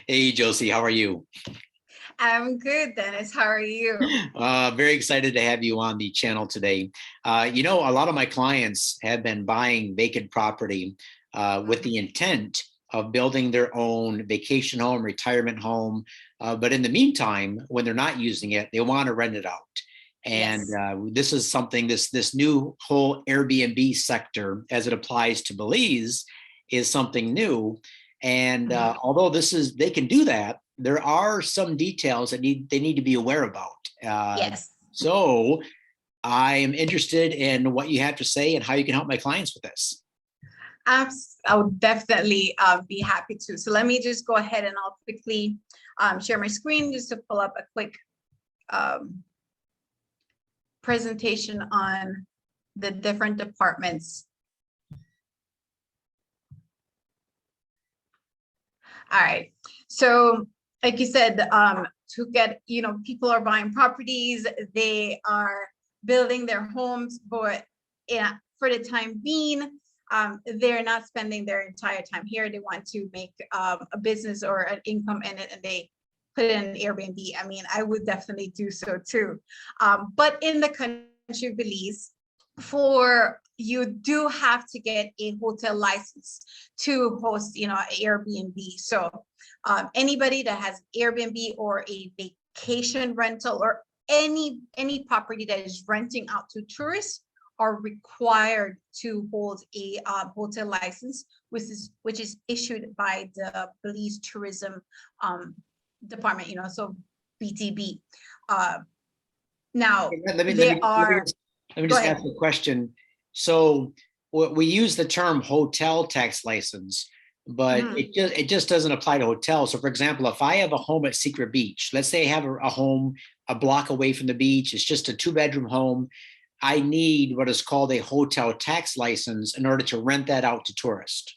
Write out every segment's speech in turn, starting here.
Hey, Josie, how are you? I'm good, Dennis. How are you? Very excited to have you on the channel today. A lot of my clients have been buying vacant property with Mhm. the intent of building their own vacation home, retirement home. But in the meantime, when they're not using it, they want to rent it out. And Yes. this is something, this new whole Airbnb sector, as it applies to Belize, is something new. And Mhm. although they can do that, there are some details that they need to be aware about. Yes. So I am interested in what you have to say and how you can help my clients with this. I would definitely be happy to. So let me just go ahead and I'll quickly share my screen just to pull up a quick um, presentation on the different departments. All right. So like you said, to get, people are buying properties, they are building their homes, but yeah, for the time being, they're not spending their entire time here. They want to make a business or an income in it, and they put it in Airbnb. I mean, I would definitely do so too. But in the country, Belize, for you do have to get a hotel license to host, Airbnb. So anybody that has Airbnb or a vacation rental or any property that is renting out to tourists are required to hold a hotel license, which is issued by the Belize Tourism Department. So BTB. Uh, Now Let me let they me let me are. just, let me Go just ask ahead. a question. So we use the term hotel tax license, but Mhm. it just doesn't apply to hotels. So, for example, if I have a home at Secret Beach, let's say I have a home a block away from the beach, it's just a two-bedroom home. I need what is called a hotel tax license in order to rent that out to tourists.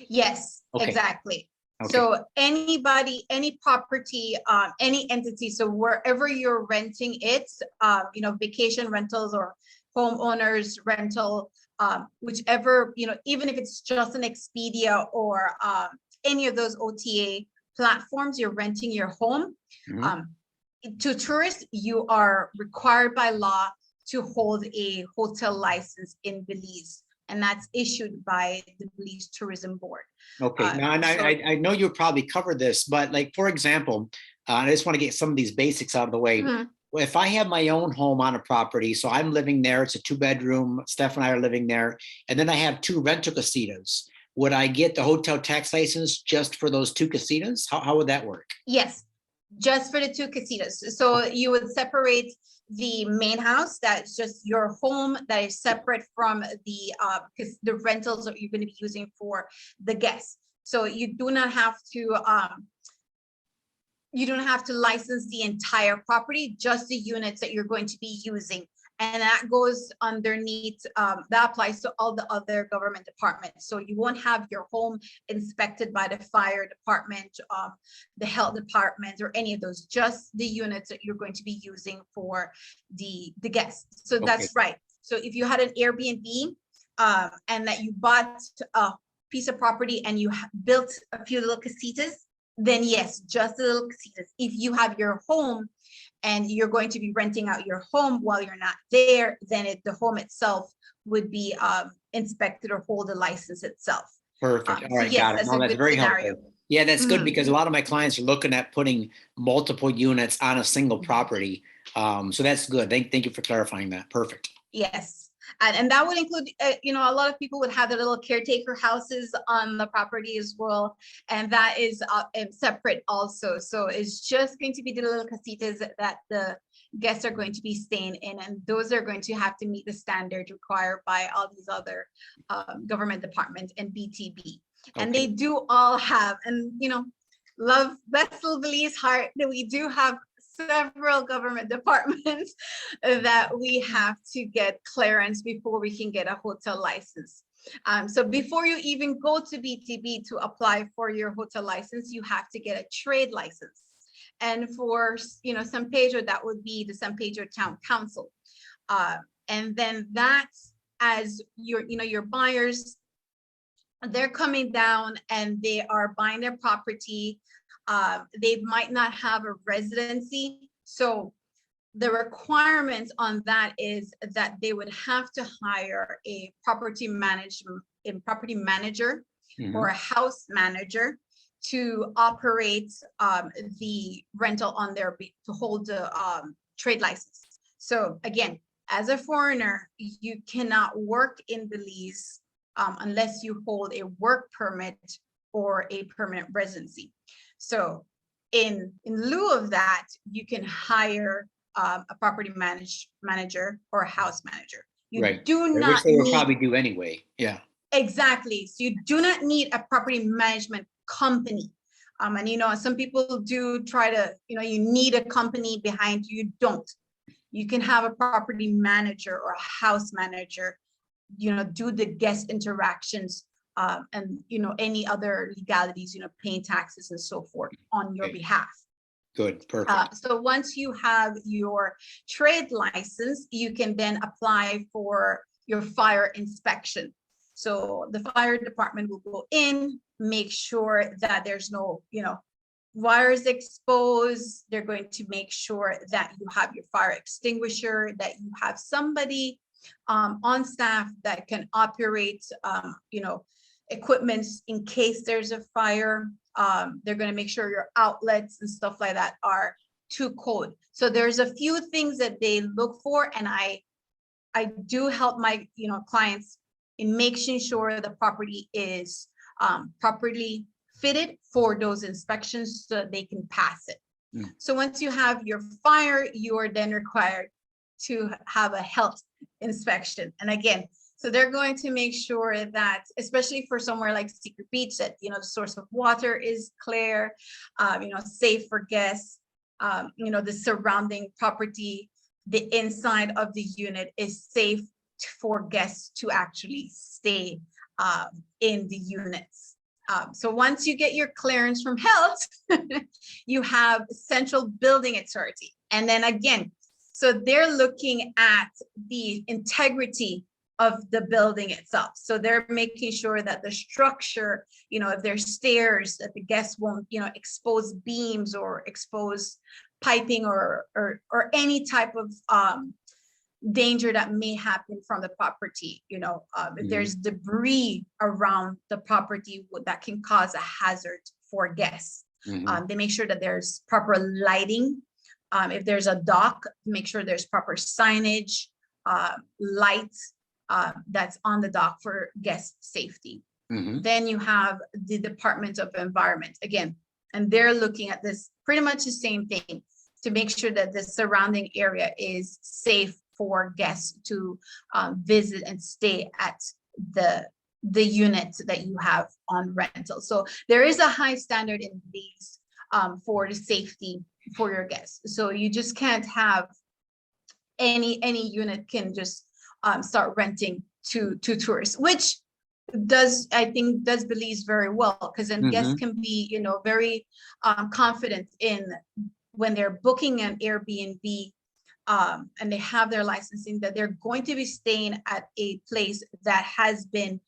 Yes, Okay, exactly. okay. So anybody, any property, any entity, so wherever you're renting it, vacation rentals or homeowners rental, whichever, even if it's just an Expedia or any of those OTA platforms, you're renting your home. Mhm. Um, to tourists, you are required by law to hold a hotel license in Belize, and that's issued by the Belize Tourism Board. Okay. Uh, Now, and so I know you'll probably cover this, but like, for example, I just want to get some of these basics out of the way. mhm, Well, if I have my own home on a property, so I'm living there, it's a two-bedroom, Steph and I are living there, and then I have two rental casitas. Would I get the hotel tax license just for those two casitas? How would that work? yes, just for the two casitas. So you would separate the main house, that's just your home, that is separate from the because the rentals that you're going to be using for the guests. So you don't have to license the entire property, just the units that you're going to be using. And that goes underneath, that applies to all the other government departments. So you won't have your home inspected by the fire department, the health department, or any of those, just the units that you're going to be using for the guests. So Okay. that's right. So if you had an Airbnb and that you bought a piece of property and you built a few little casitas, then yes, just the little casitas. If you have your home and you're going to be renting out your home while you're not there, then the home itself would be inspected or hold a license itself. Perfect. All So right, yes, got it. that's No, a that's good very scenario. helpful. Yeah, that's good Mhm. because a lot of my clients are looking at putting multiple units on a single property. So that's good. Thank you for clarifying that. Perfect. Yes. And that would include, a lot of people would have their little caretaker houses on the property as well. And that is separate also. So it's just going to be the little casitas that the guests are going to be staying in. And those are going to have to meet the standards required by all these other government departments and BTB. And Okay. they do all have, and, love, Bethel Belize heart, that we do have several government departments that we have to get clearance before we can get a hotel license. So before you even go to BTB to apply for your hotel license, you have to get a trade license. And for San Pedro, that would be the San Pedro Town Council. And then that's, as your buyers, they're coming down and they are buying their property. They might not have a residency. So the requirements on that is that they would have to hire a property manager or a house manager to operate the rental on their, to hold the trade license. So again, as a foreigner, you cannot work in Belize unless you hold a work permit or a permanent residency. So in lieu of that, you can hire a property manager or a house manager. You do not which they would need, probably do anyway. Yeah. exactly. So you do not need a property management company. And you know, some people do try to, you know, you need a company behind you. You don't. You can have a property manager or a house manager, you know, do the guest interactions and, you know, any other legalities, you know, paying taxes and so forth on your behalf. Good, perfect. So once you have your trade license, you can then apply for your fire inspection. So the fire department will go in, make sure that there's no, you know, wires exposed. They're going to make sure that you have your fire extinguisher, that you have somebody on staff that can operate, you know, equipment in case there's a fire. They're going to make sure your outlets and stuff like that are to code. So there's a few things that they look for, and I do help my, you know, clients in making sure the property is properly fitted for those inspections so that they can pass it. So once you have your fire, you are then required to have a health inspection. And again, so they're going to make sure that, especially for somewhere like Secret Beach, that, you know, the source of water is clear, you know, safe for guests, you know, the surrounding property, the inside of the unit is safe for guests to actually stay in the units. So once you get your clearance from health, you have central building authority. And then again, so they're looking at the integrity of the building itself. So they're making sure that the structure, you know, if there's stairs, that the guests won't, you know, expose beams or expose piping or any type of danger that may happen from the property. You know, if there's debris around the property that can cause a hazard for guests. They make sure that there's proper lighting. If there's a dock, make sure there's proper signage, lights that's on the dock for guest safety. Then you have the Department of Environment again, and they're looking at this pretty much the same thing to make sure that the surrounding area is safe for guests to visit and stay at the unit that you have on rental. So there is a high standard in these for the safety for your guests. So you just can't have any unit can just start renting to tourists, which I think does Belize very well, because then guests can be, you know, very confident in when they're booking an Airbnb and they have their licensing, that they're going to be staying at a place that has been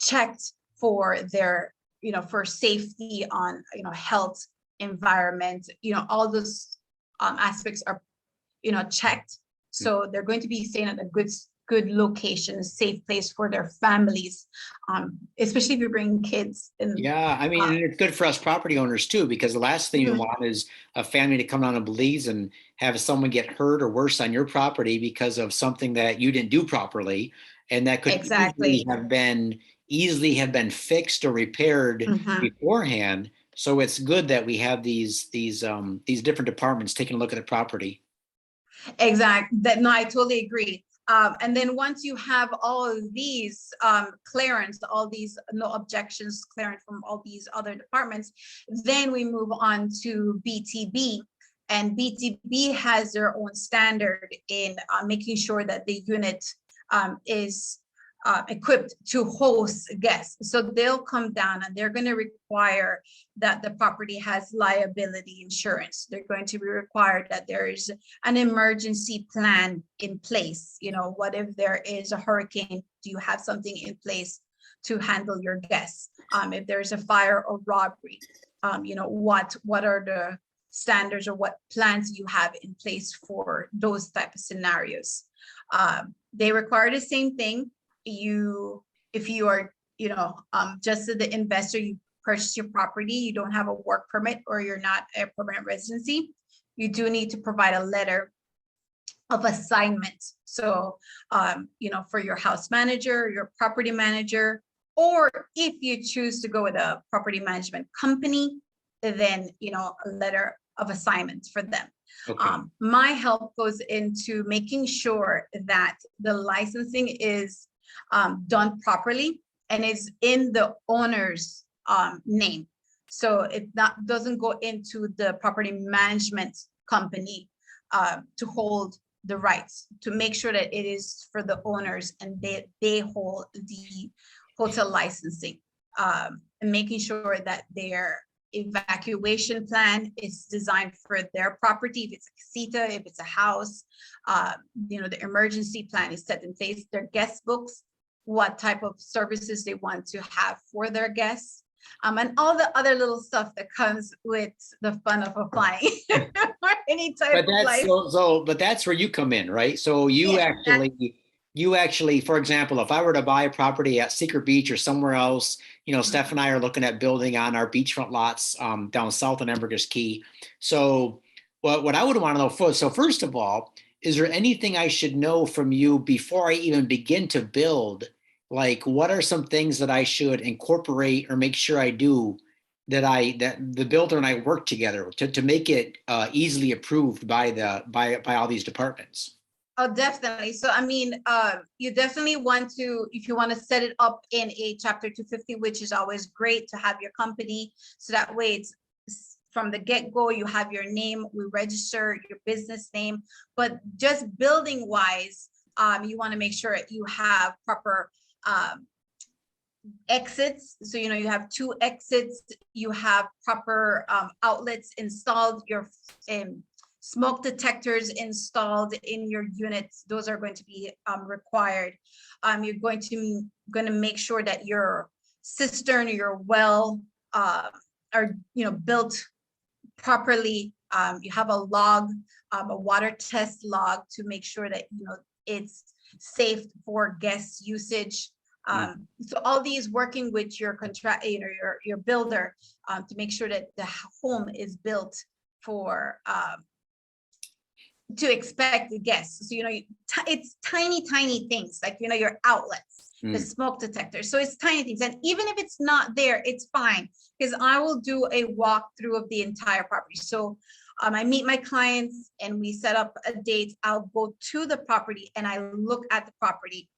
checked for their, you know, for safety on, you know, health, environment, you know, all those aspects are, you know, checked. So they're going to be staying at a good location, a safe place for their families, especially if you're bringing kids. Yeah, I mean, it's good for us property owners too, because the last thing you want is a family to come down to Belize and have someone get hurt or worse on your property because of something that you didn't do properly, and that could easily have been fixed or repaired beforehand. So it's good that we have these different departments taking a look at the property. Exactly. No, I totally agree. And then once you have all of these clearance, all these no objections clearance from all these other departments, then we move on to BTB. And BTB has their own standard in making sure that the unit is equipped to host guests. So they'll come down and they're going to require that the property has liability insurance. They're going to be required that there is an emergency plan in place. You know, what if there is a hurricane? Do you have something in place to handle your guests? If there's a fire or robbery, what are the standards or what plans you have in place for those type of scenarios. They require the same thing. If you are, just as the investor, you purchase your property, you don't have a work permit or you're not a permanent residency, you do need to provide a letter of assignment. So, for your house manager, your property manager, or if you choose to go with a property management company, then, a letter of assignment for them. Okay. My help goes into making sure that the licensing is done properly and is in the owner's name. So it doesn't go into the property management company to hold the rights, to make sure that it is for the owners and they hold the hotel licensing, and making sure that their evacuation plan is designed for their property. If it's a casita, if it's a house, the emergency plan is set in place, their guest books, what type of services they want to have for their guests, and all the other little stuff that comes with the fun of applying or any type of life. But that's where you come in, right? So you actually, for example, if I were to buy a property at Secret Beach or somewhere else, Steph and I are looking at building on our beachfront lots down south in Embergers Key. So what I would want to know first of all, is there anything I should know from you before I even begin to build? Like, what are some things that I should incorporate or make sure I do that the builder and I work together to make it easily approved by all these departments? Oh, definitely. So, you definitely want to, if you want to set it up in a Chapter 250, which is always great to have your company. So that way it's from the get-go, you have your name, we register your business name, but just building wise, you want to make sure you have proper exits. So, you have 2 exits, you have proper outlets installed, your smoke detectors installed in your units. Those are going to be required. You're going to make sure that your cistern, your well are built properly. You have a log, a water test log to make sure that it's safe for guest usage. So all these working with your your builder to make sure that the home is built for to expect the guests. So, it's tiny things like, your outlets, the smoke detector. So it's tiny things. And even if it's not there, it's fine, because I will do a walkthrough of the entire property. So I meet my clients and we set up a date. I'll go to the property and I look at the property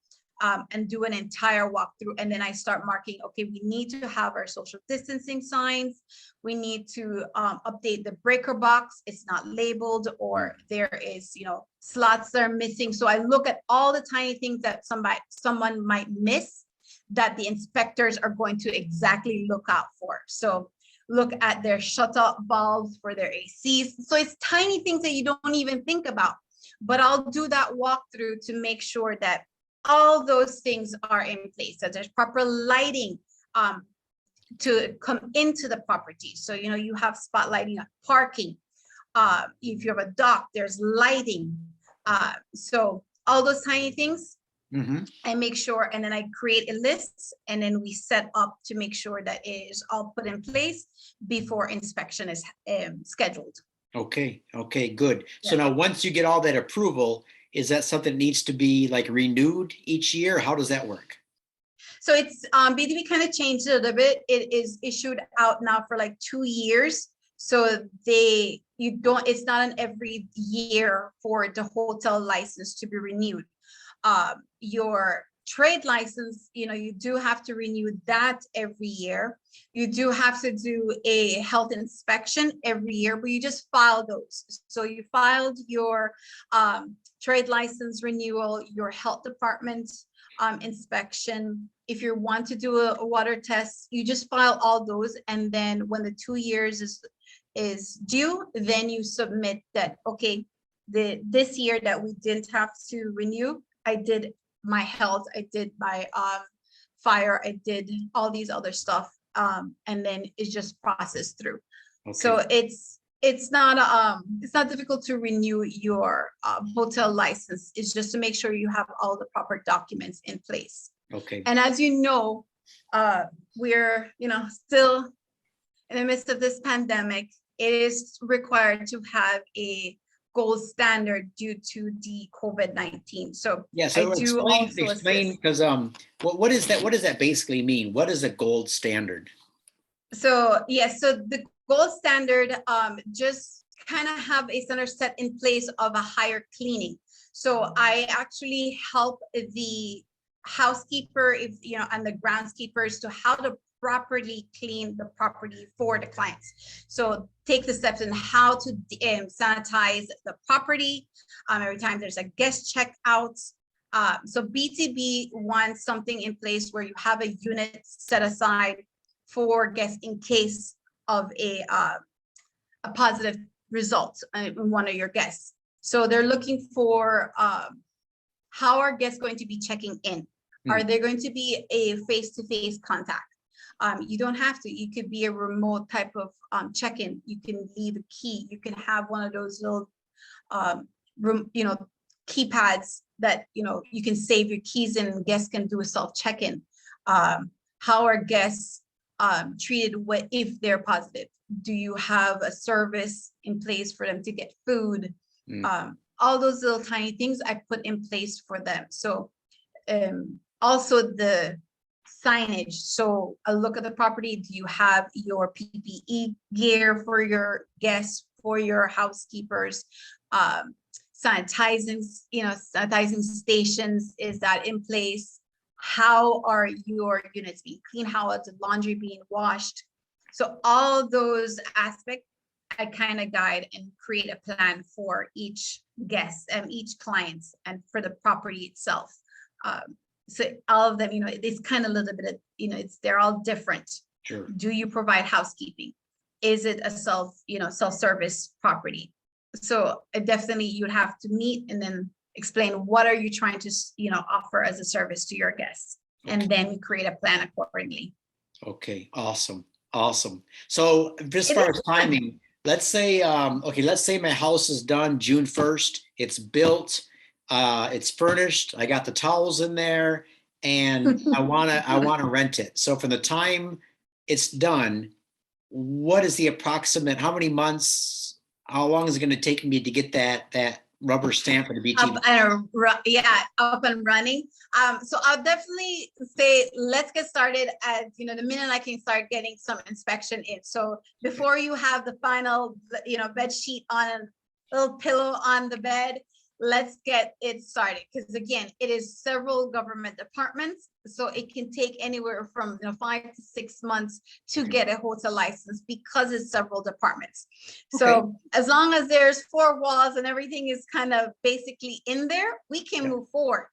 and do an entire walkthrough. And then I start marking, okay, we need to have our social distancing signs. We need to update the breaker box. It's not labeled, or there is, slots that are missing. So I look at all the tiny things that someone might miss that the inspectors are going to exactly look out for. So look at their shut-off valves for their ACs. So it's tiny things that you don't even think about, but I'll do that walkthrough to make sure that all those things are in place, that there's proper lighting to come into the property. So, you have spotlighting, parking. If you have a dock, there's lighting. So all those tiny things, I make sure, and then I create a list, and then we set up to make sure that it is all put in place before inspection is scheduled. Okay, good. Yeah. So now once you get all that approval, is that something that needs to be like renewed each year? How does that work? So it's BDB kind of changed it a little bit. It is issued out now for like 2 years. So it's not an every year for the hotel license to be renewed. Your trade license, you do have to renew that every year. You do have to do a health inspection every year, but you just file those. So you filed your trade license renewal, your health department inspection. If you want to do a water test, you just file all those. And then when the 2 years is due, then you submit that, okay, this year that we didn't have to renew, I did my health, I did my fire, I did all these other stuff and then it's just processed through. Okay. So it's not difficult to renew your hotel license. It's just to make sure you have all the proper documents in place. Okay. And as you know, we're still in the midst of this pandemic. It is required to have a gold standard due to the COVID-19. So Yeah, so I do also explain assist. because what is that? What does that basically mean? What is a gold standard? So yes, so the gold standard just kind of have a standard set in place of a higher cleaning. So I actually help the housekeeper, and the groundskeepers to how to properly clean the property for the clients. So take the steps in how to sanitize the property every time there's a guest checkout. So BTB wants something in place where you have a unit set aside for guests in case of a positive result in one of your guests. So they're looking for how are guests going to be checking in? Are there going to be a face-to-face contact? You don't have to. You could be a remote type of check-in. You can leave a key. You can have one of those little keypads that you can save your keys in, and guests can do a self check-in. How are guests treated if they're positive? Do you have a service in place for them to get food? All those little tiny things I put in place for them. So also the signage. So a look at the property. Do you have your PPE gear for your guests, for your housekeepers? Sanitizing stations, is that in place? How are your units being cleaned? How is the laundry being washed? So all those aspects, I kind of guide and create a plan for each guest and each client and for the property itself. So all of them, it's kind of a little bit of, they're all different. Sure. Do you provide housekeeping? Is it a self-service property? So definitely you'd have to meet and then explain what are you trying to offer as a service to your guests, and then create a plan accordingly. Okay, awesome. So as far as timing, let's say my house is done June 1st, it's built, it's furnished, I got the towels in there, and I wanna rent it. So from the time it's done, what is the approximate, how many months, how long is it gonna take me to get that rubber stamp for the BTB? Up and running. So I'll definitely say let's get started at the minute I can start getting some inspection in. So before you have the final bed sheet on, a little pillow on the bed, let's get it started, because again, it is several government departments, so it can take anywhere from 5 to 6 months to get a hotel license, because it's several departments. So as long as there's 4 walls and everything is kind of basically in there, we can move forward.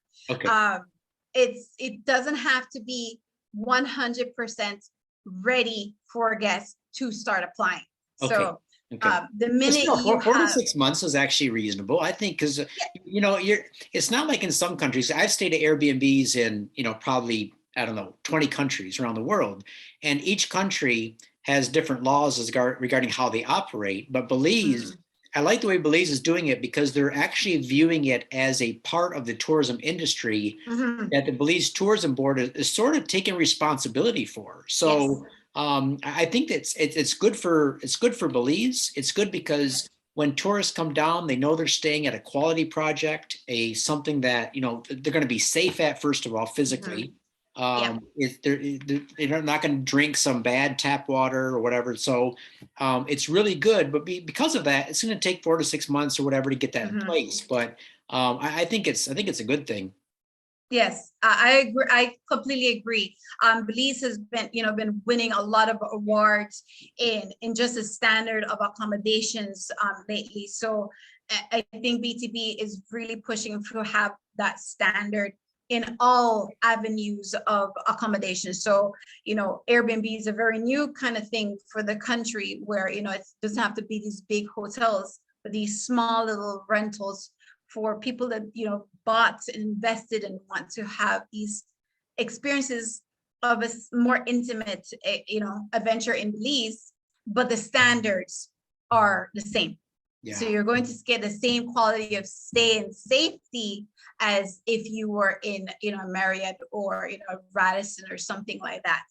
It doesn't have to be 100% ready for guests to start applying. So the minute you 4 to 6 months is actually reasonable, I think, because it's not like in some countries. I've stayed at Airbnbs in probably, I don't know, 20 countries around the world, and each country has different laws regarding how they operate. But Belize, I like the way Belize is doing it, because they're actually viewing it as a part of the tourism industry that the Belize Tourism Board is sort of taking responsibility for. So. I think that it's good for Belize. It's good because when tourists come down, they know they're staying at a quality project, something that they're going to be safe at, first of all, physically. If they're not going to drink some bad tap water or whatever. So it's really good. But because of that, it's going to take 4 to 6 months or whatever to get that in place. But I think it's a good thing. Yes, I agree. I completely agree. Belize has been winning a lot of awards in just the standard of accommodations lately. So I think BTB is really pushing to have that standard in all avenues of accommodation. So Airbnb is a very new kind of thing for the country, where it doesn't have to be these big hotels, but these small little rentals for people that bought and invested and want to have these experiences of a more intimate, adventure in Belize, but the standards are the same. So Yeah. you're going to get the same quality of stay and safety as if you were in, Marriott or, Radisson or something like that.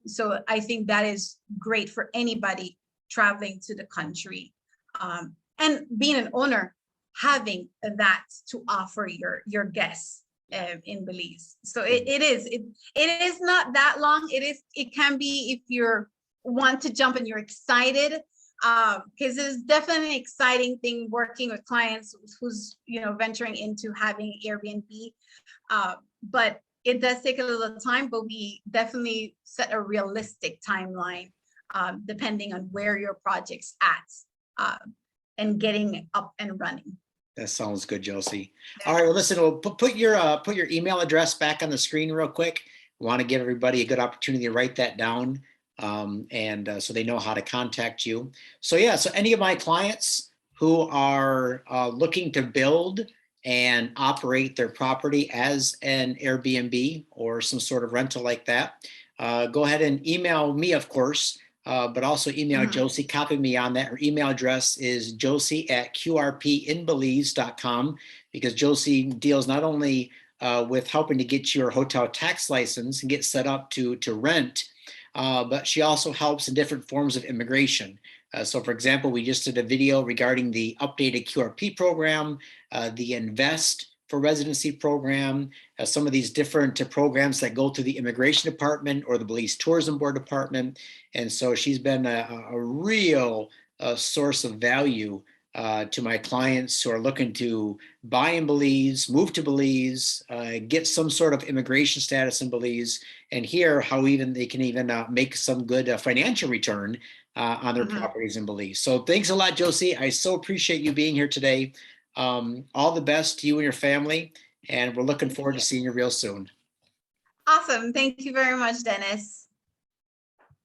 So I think that is great for anybody traveling to the country. And being an owner, having that to offer your guests in Belize. So it is not that long. It can be if you're want to jump and you're excited, because it's definitely an exciting thing working with clients who's venturing into having Airbnb. But it does take a little time, but we definitely set a realistic timeline depending on where your project's at, and getting up and running. That sounds good, Josey. All right, well, listen, we'll put your email address back on the screen real quick. We want to give everybody a good opportunity to write that down, and so they know how to contact you. So yeah, so any of my clients who are looking to build and operate their property as an Airbnb or some sort of rental like that, go ahead and email me, of course, but also email Josey, copy me on that. Her email address is josey@qrpinbelize.com, because Josey deals not only with helping to get your hotel tax license and get set up to rent, but she also helps in different forms of immigration. So for example, we just did a video regarding the updated QRP program, the Invest for Residency program, some of these different programs that go through the Immigration Department or the Belize Tourism Board Department. And so she's been a real source of value to my clients who are looking to buy in Belize, move to Belize, get some sort of immigration status in Belize, and hear how they can even make some good financial return on their properties in Belize. So thanks a lot, Josey. I so appreciate you being here today. All the best to you and your family, and we're looking forward to seeing you real soon. Awesome. Thank you very much, Dennis.